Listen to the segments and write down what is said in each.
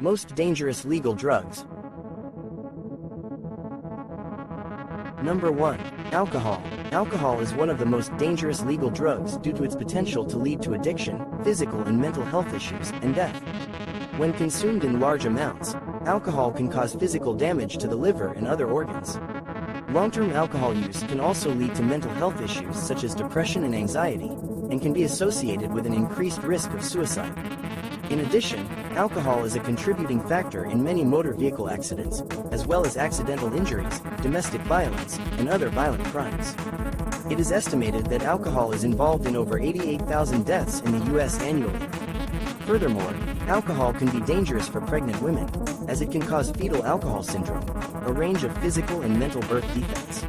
Most dangerous legal drugs. Number 1. Alcohol. Alcohol is one of the most dangerous legal drugs due to its potential to lead to addiction, physical and mental health issues, and death. When consumed in large amounts, alcohol can cause physical damage to the liver and other organs. Long-term alcohol use can also lead to mental health issues such as depression and anxiety, and can be associated with an increased risk of suicide. In addition, alcohol is a contributing factor in many motor vehicle accidents, as well as accidental injuries, domestic violence, and other violent crimes. It is estimated that alcohol is involved in over 88,000 deaths in the U.S. annually. Furthermore, alcohol can be dangerous for pregnant women, as it can cause fetal alcohol syndrome, a range of physical and mental birth defects.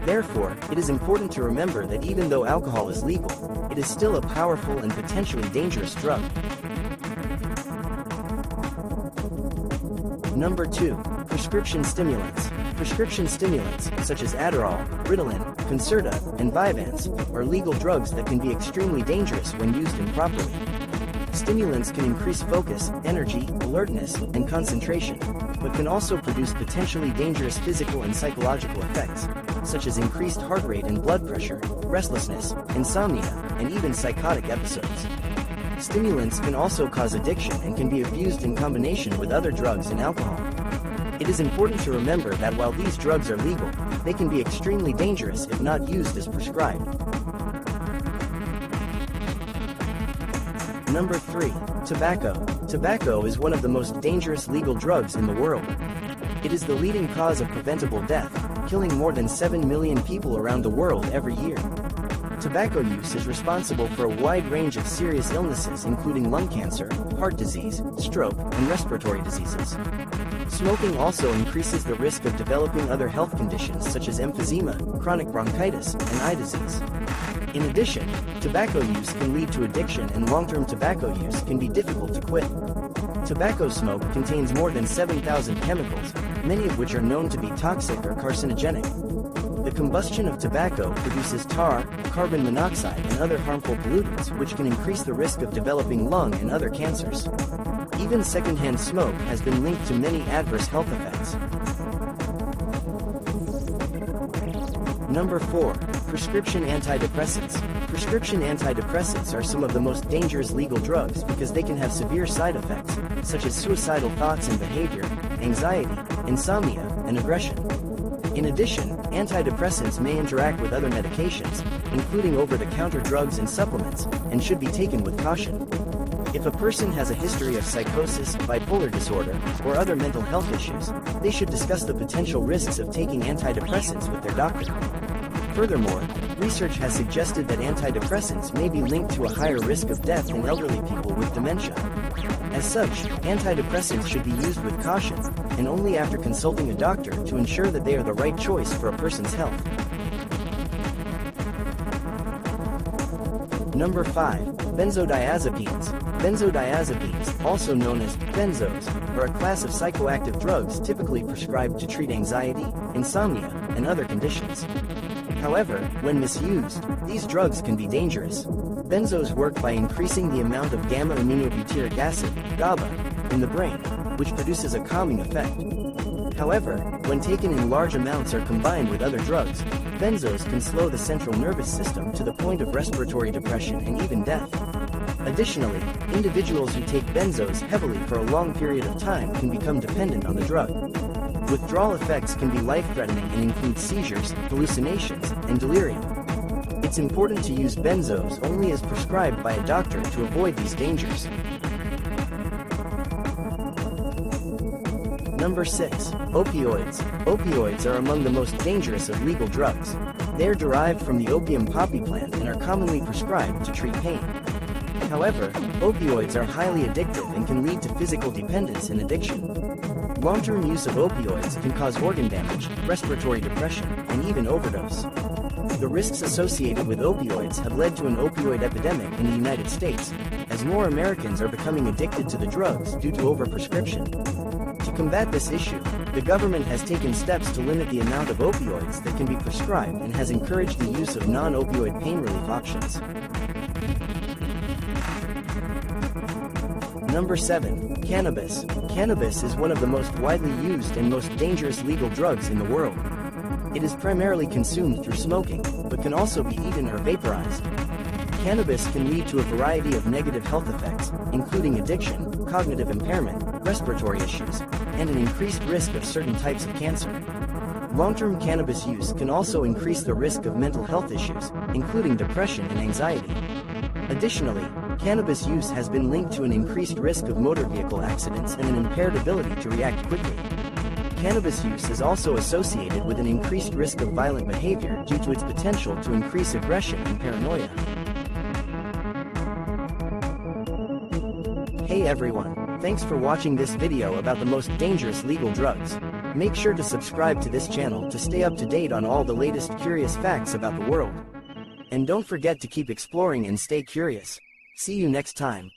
Therefore, it is important to remember that even though alcohol is legal, it is still a powerful and potentially dangerous drug. Number 2. Prescription stimulants. Prescription stimulants, such as Adderall, Ritalin, Concerta, and Vyvanse, are legal drugs that can be extremely dangerous when used improperly. Stimulants can increase focus, energy, alertness, and concentration, but can also produce potentially dangerous physical and psychological effects, such as increased heart rate and blood pressure, restlessness, insomnia, and even psychotic episodes. Stimulants can also cause addiction and can be abused in combination with other drugs and alcohol. It is important to remember that while these drugs are legal, they can be extremely dangerous if not used as prescribed. Number 3. Tobacco. Tobacco is one of the most dangerous legal drugs in the world. It is the leading cause of preventable death, killing more than 7 million people around the world every year. Tobacco use is responsible for a wide range of serious illnesses including lung cancer, heart disease, stroke, and respiratory diseases. Smoking also increases the risk of developing other health conditions such as emphysema, chronic bronchitis, and eye disease. In addition, tobacco use can lead to addiction and long-term tobacco use can be difficult to quit. Tobacco smoke contains more than 7,000 chemicals, many of which are known to be toxic or carcinogenic. The combustion of tobacco produces tar, carbon monoxide, and other harmful pollutants which can increase the risk of developing lung and other cancers. Even secondhand smoke has been linked to many adverse health effects. Number 4. Prescription antidepressants. Prescription antidepressants are some of the most dangerous legal drugs because they can have severe side effects, such as suicidal thoughts and behavior, anxiety, insomnia, and aggression. In addition, antidepressants may interact with other medications, including over-the-counter drugs and supplements, and should be taken with caution. If a person has a history of psychosis, bipolar disorder, or other mental health issues, they should discuss the potential risks of taking antidepressants with their doctor. Furthermore, research has suggested that antidepressants may be linked to a higher risk of death in elderly people with dementia. As such, antidepressants should be used with caution, and only after consulting a doctor to ensure that they are the right choice for a person's health. Number 5. Benzodiazepines. Benzodiazepines, also known as benzos, are a class of psychoactive drugs typically prescribed to treat anxiety, insomnia, and other conditions. However, when misused, these drugs can be dangerous. Benzos work by increasing the amount of gamma-aminobutyric acid, GABA, in the brain, which produces a calming effect. However, when taken in large amounts or combined with other drugs, benzos can slow the central nervous system to the point of respiratory depression and even death. Additionally, individuals who take benzos heavily for a long period of time can become dependent on the drug. Withdrawal effects can be life-threatening and include seizures, hallucinations, and delirium. It's important to use benzos only as prescribed by a doctor to avoid these dangers. Number 6. Opioids. Opioids are among the most dangerous of legal drugs. They are derived from the opium poppy plant and are commonly prescribed to treat pain. However, opioids are highly addictive and can lead to physical dependence and addiction. Long-term use of opioids can cause organ damage, respiratory depression, and even overdose. The risks associated with opioids have led to an opioid epidemic in the United States, as more Americans are becoming addicted to the drugs due to overprescription. To combat this issue, the government has taken steps to limit the amount of opioids that can be prescribed and has encouraged the use of non-opioid pain relief options. Number 7. Cannabis. Cannabis is one of the most widely used and most dangerous legal drugs in the world. It is primarily consumed through smoking, but can also be eaten or vaporized. Cannabis can lead to a variety of negative health effects, including addiction, cognitive impairment, respiratory issues, and an increased risk of certain types of cancer. Long-term cannabis use can also increase the risk of mental health issues, including depression and anxiety. Additionally, cannabis use has been linked to an increased risk of motor vehicle accidents and an impaired ability to react quickly. Cannabis use is also associated with an increased risk of violent behavior due to its potential to increase aggression and paranoia. Hey everyone, thanks for watching this video about the most dangerous legal drugs. Make sure to subscribe to this channel to stay up to date on all the latest curious facts about the world. And don't forget to keep exploring and stay curious. See you next time.